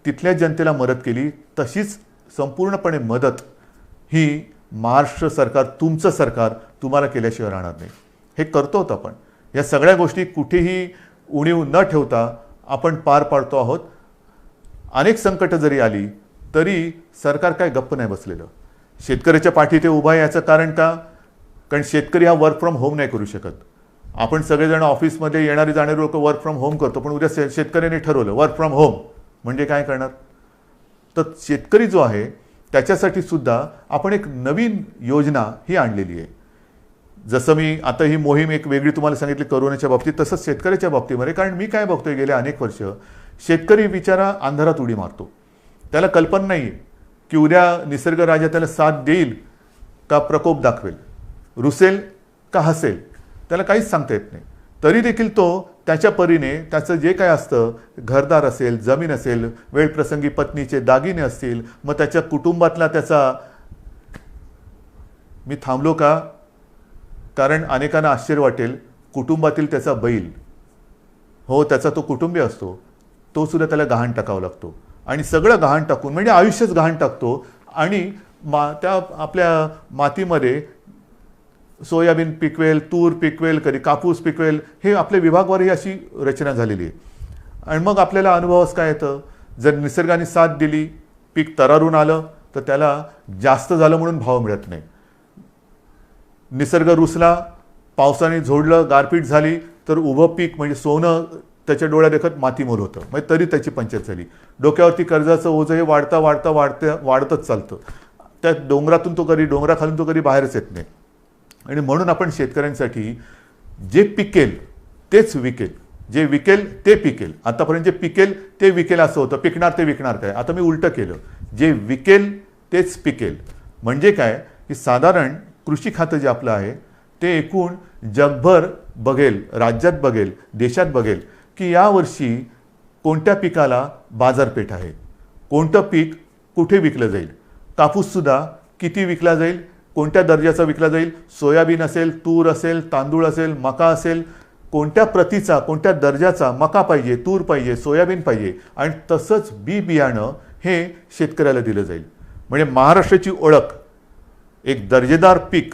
तिथल्या जनतेला मदत केली, तशीच संपूर्णपणे मदत ही महाराष्ट्र सरकार, तुमचं सरकार तुम्हाला केल्याशिवाय राहणार नाही. हे करतो आहोत आपण. या सगळ्या गोष्टी कुठेही उणीव न ठेवता आपण पार पाडतो आहोत. अनेक संकटं जरी आली तरी सरकार काय गप्प नाही बसलेलं. शेतकऱ्याच्या पाठी ते उभा आहे. याचं कारण का? कारण शेतकरी हा वर्क फ्रॉम होम नाही करू शकत. आपण सगळेजण ऑफिसमध्ये येणारे जाणारे लोक वर्क फ्रॉम होम करतो, पण उद्या शेतकऱ्याने ठरवलं वर्क फ्रॉम होम म्हणजे काय करणार? तर शेतकरी जो आहे त्याच्यासाठी सुद्धा आपण एक नवीन योजना ही आणलेली आहे. जसं मी आता ही मोहीम एक वेगळी तुम्हाला सांगितली कोरोनाच्या बाबतीत, तसंच शेतकऱ्याच्या बाबतीमध्ये. कारण मी काय बघतोय गेल्या अनेक वर्ष शेतकरी बिचारा अंधारात उडी मारतो. त्याला कल्पना नाही आहे की उद्या निसर्ग राजा त्याला साथ देईल का प्रकोप दाखवेल, रुसेल का हसेल, त्याला काहीच सांगता येत नाही. तरी देखील तो त्याच्या परीने त्याचं जे काय असतं, घरदार असेल, जमीन असेल, वेळप्रसंगी पत्नीचे दागिने असतील, मग त्याच्या कुटुंबातला त्याचा, मी थांबलो का? कारण अनेकांना आश्चर्य वाटेल, कुटुंबातील त्याचा बैल, हो त्याचा तो कुटुंबीय असतो, तो सुद्धा त्याला गहाण टाकावा लागतो. आणि सगळं गहाण टाकून म्हणजे आयुष्यच गहाण टाकतो. आणि त्या आपल्या मातीमध्ये सोयाबीन पिकवेल, तूर पिकवेल, कधी कापूस पिकवेल, हे आपल्या विभागवारही अशी रचना झालेली आहे. आणि मग आपल्याला अनुभवास काय येतं, जर निसर्गाने साथ दिली, पीक तरारून आलं तर त्याला जास्त झालं म्हणून भाव मिळत नाही. निसर्ग रुसला, पावसाने झोडलं, गारपीट झाली तर उभं पीक म्हणजे सोनं त्याच्या डोळ्या देखत मातीमोल होतं, म्हणजे तरी त्याची पंचायत झाली. डोक्यावरती कर्जाचं ओझं हे वाढतच चालतं. त्या डोंगरातून तो कधी, डोंगराखालून तो कधी बाहेरच येत नाही. आणि म्हणून आपण शेतकऱ्यांसाठी जे पिकेल तेच विकेल, जे विकेल ते पिकेल. आतापर्यंत जे पिकेल ते विकेल असं होतं, पिकणार ते विकणार काय. आता मी उलटं केलं, जे विकेल तेच पिकेल. म्हणजे काय की साधारण कृषी खातं जे आपलं आहे ते एकूण जगभर बघेल, राज्यात बघेल, देशात बघेल की यावर्षी कोणत्या पिकाला बाजारपेठ आहे, कोणतं पीक कुठे विकलं जाईल, कापूससुद्धा किती विकला जाईल, कोणत्या दर्जाचा विकला जाईल, सोयाबीन असेल, तूर असेल, तांदूळ असेल, मका असेल, कोणत्या प्रतीचा, कोणत्या दर्जाचा मका पाहिजे, तूर पाहिजे, सोयाबीन पाहिजे. आणि तसंच बी बियाणं हे शेतकऱ्याला दिलं जाईल. म्हणजे महाराष्ट्राची ओळख एक दर्जेदार पीक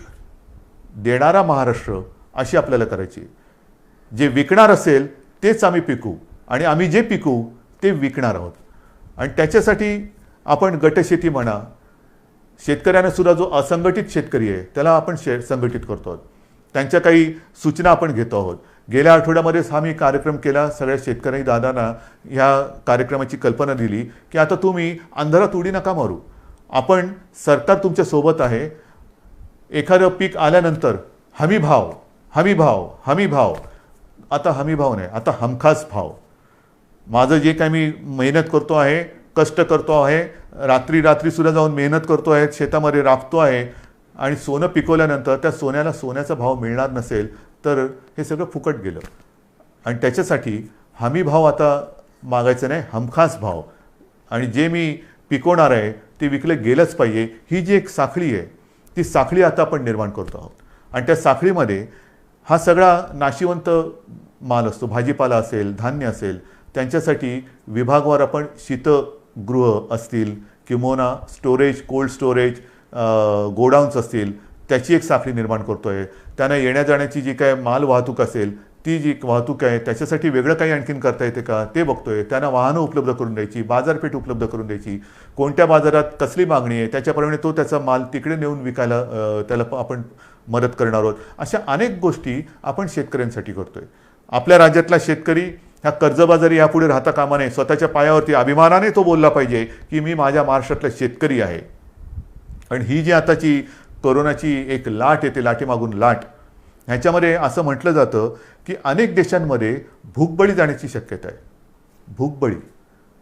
देणारा महाराष्ट्र अशी आपल्याला करायची. जे विकणार असेल तेच आम्ही पिकू आणि आम्ही जे पिकू ते विकणार आहोत. आणि त्याच्यासाठी आपण गटशेती म्हणा, शेतकऱ्यांना सुद्धा जो असंघटित शेतकरी आहे त्याला आपण संघटित करतो आहोत. त्यांच्या काही सूचना आपण घेतो आहोत. गेल्या आठवड्यामध्येच हा मी कार्यक्रम केला. सगळ्या शेतकरी दादांना ह्या कार्यक्रमाची कल्पना दिली की आता तुम्ही अंधारात उडी नका मारू. आपण, सरकार तुमच्या सोबत आहे. एखादं पीक आल्यानंतर हमी भाव, हमी भाव, हमी भाव. आता हमी भाव नाही, आता हमखास भाव. माझं जे काय मी मेहनत करतो आहे, कष्ट करतो आहे, रात्री सुद्धा जाऊन मेहनत करतो आहे, शेतामध्ये राबतो आहे आणि सोनं पिकवल्यानंतर त्या सोन्याला सोन्याचा भाव मिळणार नसेल तर हे सगळं फुकट गेलं. आणि त्याच्यासाठी हमी भाव आता मागायचं नाही, हमखास भाव. आणि जे मी पिकवणार आहे ते विकलं गेलंच पाहिजे. ही जी एक साखळी आहे ती साखळी आता आपण निर्माण करतो आहोत. आणि त्या साखळीमध्ये हा सगळा नाशिवंत माल असतो, भाजीपाला असेल, धान्य असेल, त्यांच्यासाठी विभागवार आपण शीतगृह असतील किंवा स्टोरेज, कोल्ड स्टोरेज, गोडाऊन्स असतील, त्याची एक साखळी निर्माण करतो आहे. त्यांना येण्या जाण्याची जी काय माल वाहतूक असेल ती जी वाहतूक आहे त्याच्यासाठी वेगळं काही आणखीन करता येते का ते बघतोय. त्यांना वाहनं उपलब्ध करून द्यायची, बाजारपेठ उपलब्ध करून द्यायची, कोणत्या बाजारात कसली मागणी आहे त्याच्याप्रमाणे तो त्याचा माल तिकडे नेऊन विकायला त्याला आपण मदत करणार आहोत. अशा अनेक गोष्टी आपण शेतकऱ्यांसाठी करतोय. आपल्या राज्यातला शेतकरी ह्या कर्जबाजारी यापुढे राहता कामा नये. स्वतःच्या पायावरती अभिमानाने तो बोलला पाहिजे की मी माझ्या महाराष्ट्रातला शेतकरी आहे. आणि ही जी आताची कोरोनाची एक लाट येते, लाटेमागून लाट, ह्याच्यामध्ये असं म्हटलं जातं की अनेक देशांमध्ये भूकबळी जाण्याची शक्यता आहे. भूकबळी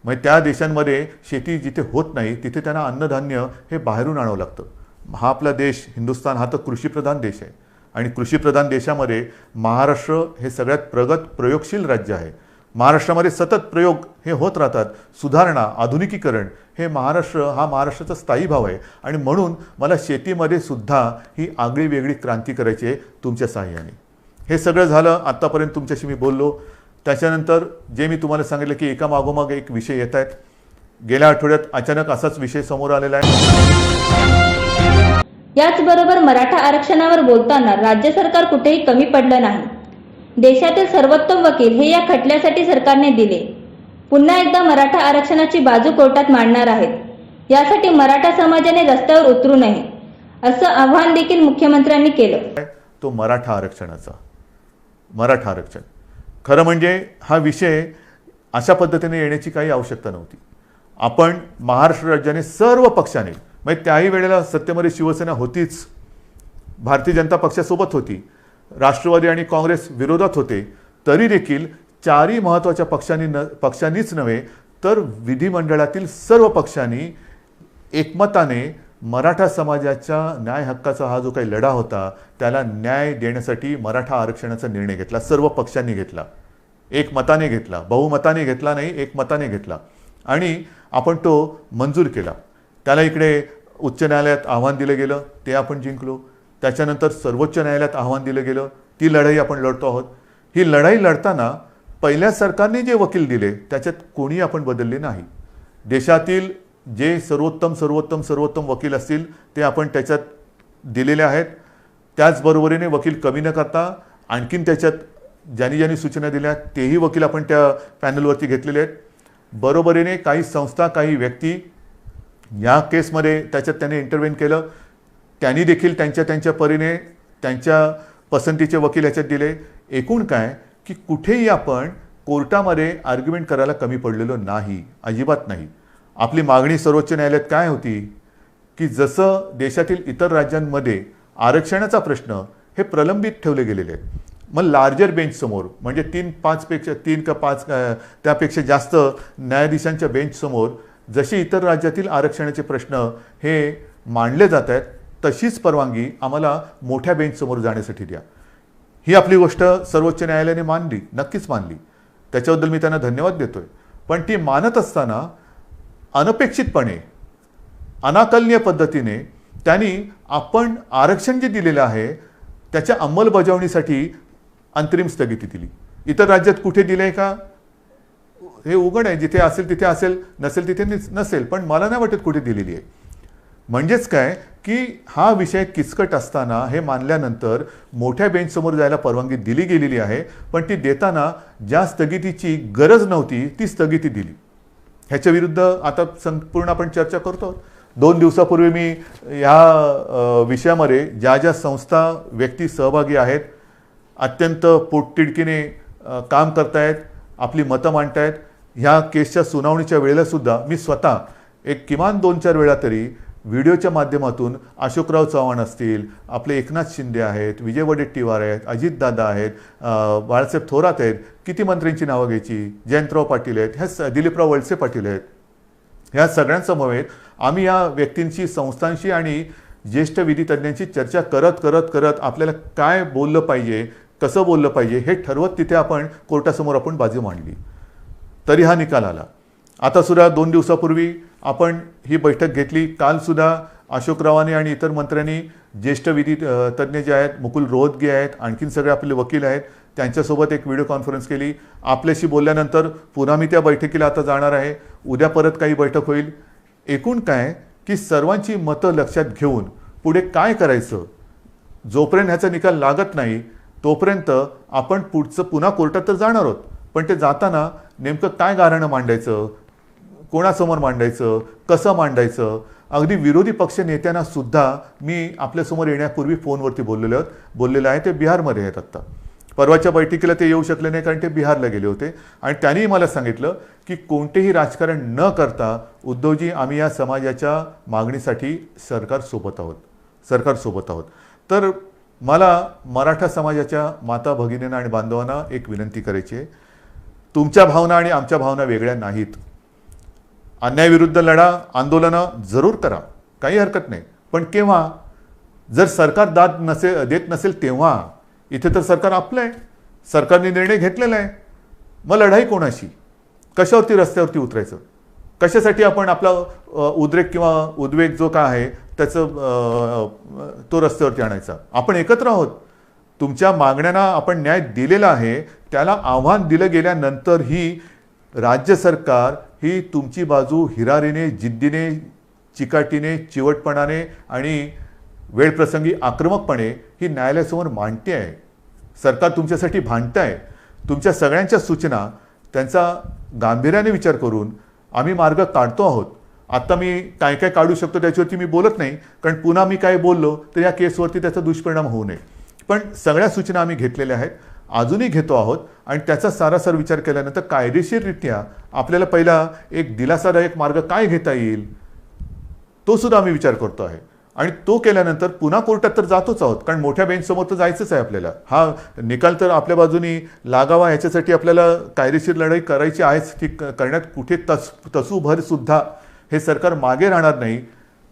म्हणजे त्या देशांमध्ये शेती जिथे होत नाही तिथे त्यांना अन्नधान्य हे बाहेरून आणावं लागतं. हा आपला देश हिंदुस्थान हा तर कृषीप्रधान देश आहे आणि कृषीप्रधान देशामध्ये महाराष्ट्र हे सगळ्यात प्रगत प्रयोगशील राज्य आहे. महाराष्ट्रामध्ये सतत प्रयोग हे होत राहतात. सुधारणा, आधुनिकीकरण हे हा महाराष्ट्राचा स्थायी भाव आहे आणि म्हणून मला शेतीमध्ये सुद्धा ही आगळी वेगळी क्रांती करायची आहे तुमच्या साहाय्याने. हे सगळं झालं. आत्तापर्यंत तुमच्याशी मी बोललो. त्याच्यानंतर जे मी तुम्हाला सांगितलं की एका मागोमाग एक विषय येत आहेत. गेल्या आठवड्यात अचानक असाच विषय समोर आलेला आहे. याचबरोबर मराठा आरक्षणावर बोलताना राज्य सरकार कुठेही कमी पडलं नाही. देशातील सर्वोत्तम वकील हे या खटल्यासाठी सरकारने दिले. पुन्हा एकदा मराठा आरक्षणाची बाजू कोर्टात मांडणार आहेत. यासाठी मराठा समाजाने रस्त्यावर उतरू नये असं आवाहन देखील मुख्यमंत्र्यांनी केलं. तो मराठा आरक्षण खरं म्हणजे हा विषय अशा पद्धतीने येण्याची काही आवश्यकता नव्हती. आपण महाराष्ट्र राज्याने सर्व पक्षाने, म्हणजे त्याही वेळेला सत्तेमध्ये शिवसेना होतीच, भारतीय जनता पक्षासोबत होती, राष्ट्रवादी आणि काँग्रेस विरोधात होते, तरी देखील चारही महत्त्वाच्या पक्षांनीच नव्हे तर विधिमंडळातील सर्व पक्षांनी एकमताने मराठा समाजाच्या न्याय हक्काचा हा जो काही लढा होता त्याला न्याय देण्यासाठी मराठा आरक्षणाचा निर्णय घेतला. सर्व पक्षांनी घेतला, एकमताने घेतला, बहुमताने घेतला नाही, एकमताने घेतला आणि आपण तो मंजूर केला. त्याला इकडे उच्च न्यायालयात आव्हान दिलं गेलं, ते आपण जिंकलो. त्याच्यानंतर सर्वोच्च न्यायालयात आव्हान दिलं गेलं, ती लढाई आपण लढतो आहोत. ही लढाई लढताना पहिल्या सरकारने जे वकील दिले त्याच्यात कोणी आपण बदलले नाही. देशातील जे सर्वोत्तम वकील असतील ते आपण त्याच्यात दिलेले आहेत. त्याचबरोबरीने वकील कमी न करता आणखीन त्याच्यात ज्यांनी सूचना दिल्या तेही वकील आपण त्या पॅनलवरती घेतलेले आहेत. बरोबरीने काही संस्था, काही व्यक्ती या केसमध्ये त्याच्यात त्याने इंटरव्हेन केलं. त्यांनी देखील त्यांच्या परीने त्यांच्या पसंतीचे वकील याच्यात दिले. एकूण काय की कुठेही आपण कोर्टामध्ये आर्ग्युमेंट करायला कमी पडलेलो नाही, अजिबात नाही. आपली मागणी सर्वोच्च न्यायालयात काय होती की जसं देशातील इतर राज्यांमध्ये आरक्षणाचा प्रश्न हे प्रलंबित ठेवले गेलेले आहेत, मग लार्जर बेंचसमोर म्हणजे 3 का 5 त्यापेक्षा जास्त न्यायाधीशांच्या बेंचसमोर जसे इतर राज्यातील आरक्षणाचे प्रश्न हे मांडले जात आहेत तशीच परवानगी आम्हाला मोठ्या बेंचसमोर जाण्यासाठी द्या. ही आपली गोष्ट सर्वोच्च न्यायालयाने मानली, नक्कीच मानली. त्याच्याबद्दल मी त्यांना धन्यवाद देतोय. पण ती मानत असताना अनपेक्षितपणे, अनाकलनीय पद्धतीने त्यांनी आपण आरक्षण जे दिलेलं आहे त्याच्या अंमलबजावणीसाठी अंतरिम स्थगिती दिली. इतर राज्यात कुठे दिलंय का हे उघड आहे. जिथे असेल तिथे असेल, नसेल तिथे नसेल, पण मला नाही वाटत कुठे दिलेली आहे. म्हणजेच काय की हा विषय किचकट असताना हे मानल्यानंतर मोठ्या बेंचसमोर जायला परवानगी दिली गेलेली आहे, पण ती देताना ज्या स्थगितीची गरज नव्हती ती स्थगिती दिली. ह्याच्या विरुद्ध आता संपूर्ण आपण चर्चा करतो. 2 दिवसापूर्वी मी ह्या विषयामध्ये ज्या संस्था, व्यक्ती सहभागी आहेत, अत्यंत पोटतिडकीने काम करतायत, आपली मतं मांडतायत, ह्या केसच्या सुनावणीच्या वेळेलासुद्धा मी स्वतः एक किमान 2-4 वेळा तरी व्हिडिओच्या माध्यमातून अशोकराव चव्हाण असतील, आपले एकनाथ शिंदे आहेत, विजय वडेट्टीवार आहेत, अजितदादा आहेत, बाळासाहेब थोरात आहेत, किती मंत्र्यांची नावं घ्यायची, जयंतराव पाटील आहेत, ह्या दिलीपराव वळसे पाटील आहेत, ह्या सगळ्यांसमवेत आम्ही या व्यक्तींशी, संस्थांशी आणि ज्येष्ठ विधितज्ञांची चर्चा करत आपल्याला काय बोललं पाहिजे, कसं बोललं पाहिजे हे ठरवत तिथे आपण कोर्टासमोर आपण बाजू मांडली. तरी हा निकाल आला. आता सुद्धा 2 दिवसापूर्वी आपण ही बैठक घेतली. कालसुद्धा अशोकरावांनी आणि इतर मंत्र्यांनी, ज्येष्ठ विधी तज्ज्ञ जे आहेत, मुकुल रोहतगी आहेत, आणखीन सगळे आपले वकील आहेत, त्यांच्यासोबत एक व्हिडिओ कॉन्फरन्स केली. आपल्याशी बोलल्यानंतर पुन्हा मी त्या बैठकीला आता जाणार आहे. उद्या परत काही बैठक होईल. एकूण काय की सर्वांची मतं लक्षात घेऊन पुढे काय करायचं, जोपर्यंत ह्याचा निकाल लागत नाही तोपर्यंत आपण पुन्हा कोर्टात तर जाणार आहोत, पण ते जाताना नेमकं काय गाऱ्हाणं मांडायचं, कोणासमोर मांडायचं, कसं मांडायचं, अगदी विरोधी पक्ष नेत्यांना सुद्धा मी आपल्यासमोर येण्यापूर्वी फोनवरती बोललेलं आहे. ते बिहारमध्ये आहेत. आत्ता परवाच्या बैठकीला ते येऊ शकले नाही कारण ते बिहारला गेले होते आणि त्यांनी मला सांगितलं की कोणतेही राजकारण न करता उद्धवजी आम्ही या समाजाच्या मागणीसाठी सरकारसोबत आहोत. तर मला मराठा समाजाच्या माता भगिनींना आणि बांधवांना एक विनंती करायची आहे. तुमच्या भावना आणि आमच्या भावना वेगळ्या नाहीत. अन्यायाविरुद्ध लढा, आंदोलनं जरूर करा, काही हरकत नाही, पण केव्हा, जर सरकार देत नसेल तेव्हा. इथे तर सरकार आपलं आहे, सरकारने निर्णय घेतलेला आहे. मग लढाई कोणाशी? कशावरती रस्त्यावरती उतरायचं? कशासाठी आपण आपला उद्रेक किंवा उद्वेग जो काय आहे त्याचं तो रस्त्यावरती आणायचा? आपण एकत्र आहोत. तुमच्या मागण्यांना आपण न्याय दिलेला आहे. त्याला आव्हान दिलं गेल्यानंतरही राज्य सरकार ही तुमची बाजू हिरारीने, जिद्दीने, चिकाटीने, चिवटपणाने आणि वेळप्रसंगी आक्रमकपणे ही न्यायालयासमोर मांडते आहे. सरकार तुमच्यासाठी भांडतं आहे. तुमच्या सगळ्यांच्या सूचना त्यांचा गांभीर्याने विचार करून आम्ही मार्ग काढतो आहोत. आता मी काय काय काढू शकतो त्याच्यावरती मी बोलत नाही, कारण पुन्हा मी काय बोललो तर या केसवरती त्याचा दुष्परिणाम होऊ नये. पण सगळ्या सूचना आम्ही घेतलेल्या आहेत, अजूनही घेतो आहोत आणि त्याचा सारासार विचार केल्यानंतर कायदेशीररित्या आपल्याला पहिला एक दिलासादायक मार्ग काय घेता येईल तो सुद्धा आम्ही विचार करतो आहे. आणि तो केल्यानंतर पुन्हा कोर्टात तर जातोच आहोत, कारण मोठ्या बेंचसमोर तर जायचंच आहे आपल्याला. हा निकाल तर आपल्या बाजूनी लागावा ह्याच्यासाठी आपल्याला कायदेशीर लढाई करायची आहेच. ती करण्यात कुठे तसूभर सुद्धा हे सरकार मागे राहणार नाही,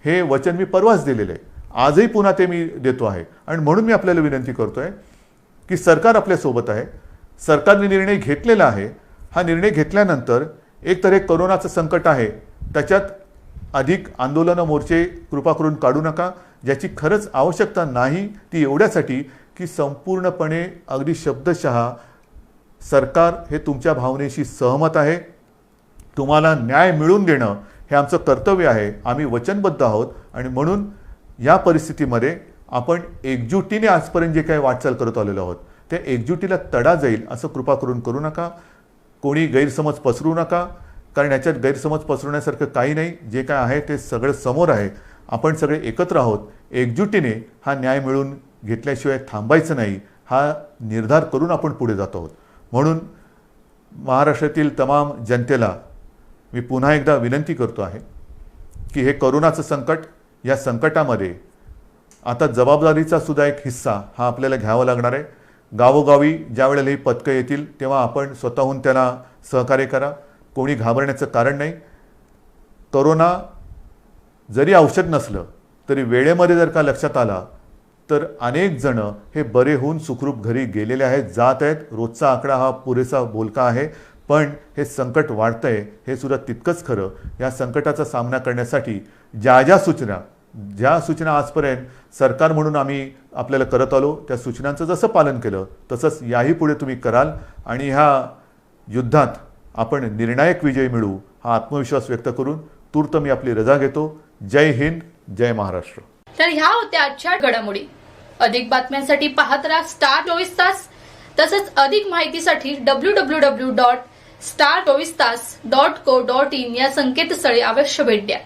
हे वचन मी परवाच दिलेलं आहे. आजही पुन्हा ते मी देतो आहे. आणि म्हणून मी आपल्याला विनंती करतोय की सरकार आपल्यासोबत आहे. सरकारने निर्णय घेतलेला आहे. हा निर्णय घेतल्यानंतर एक तर हे कोरोनाचं संकट आहे, त्याच्यात अधिक आंदोलनं, मोर्चे कृपा करून काढू नका. ज्याची खरंच आवश्यकता नाही ती एवढ्यासाठी की संपूर्णपणे अगदी शब्दशः सरकार हे तुमच्या भावनेशी सहमत आहे. तुम्हाला न्याय मिळवून देणं हे आमचं कर्तव्य आहे. आम्ही वचनबद्ध आहोत आणि म्हणून या परिस्थितीमध्ये आपण एकजुटीने आजपर्यंत जे काही वाटचाल करत आलेलो आहोत त्या एकजुटीला तडा जाईल असं कृपा करून करू नका. कोणी गैरसमज पसरू नका, कारण याच्यात गैरसमज पसरवण्यासारखं काही नाही. जे काय आहे ते सगळं समोर आहे. आपण सगळे एकत्र आहोत. एकजुटीने हा न्याय मिळवून घेतल्याशिवाय थांबायचं नाही हा निर्धार करून आपण पुढे जात आहोत. म्हणून महाराष्ट्रातील तमाम जनतेला मी पुन्हा एकदा विनंती करतो आहे की हे कोरोनाचं संकट, या संकटामध्ये आता जबाबदारीचा सुद्धा एक हिस्सा हा आपल्याला घ्यावा लागणार आहे. गावोगावी ज्या वेळेला ही पथकं येतील तेव्हा आपण स्वतःहून त्याला सहकार्य करा. कोणी घाबरण्याचं कारण नाही. कोरोना जरी औषध नसलं तरी वेळेमध्ये जर का लक्षात आला तर अनेक जण हे बरे होऊन सुखरूप घरी गेलेले आहेत, जात आहेत. रोजचा आकडा हा पुरेसा बोलका आहे. पण हे संकट वाढतंय हे सुद्धा तितकंच खरं. या संकटाचा सामना करण्यासाठी ज्या सूचना आजपर्यंत सरकार म्हणून आम्ही आपल्याला करत आलो त्या सूचनांचं जसं पालन केलं तसंच याही पुढे तुम्ही कराल आणि ह्या युद्धात आपण निर्णायक विजय मिळवू हा आत्मविश्वास व्यक्त करून तूर्त मी आपली रजा घेतो. जय हिंद, जय महाराष्ट्र. तर ह्या होत्या आजच्या घडामोडी. अधिक बातम्यांसाठी पाहत राहा स्टार 24 तास. तसंच अधिक माहितीसाठी www.star24tas.co.in या संकेतस्थळी अवश्य भेट द्या.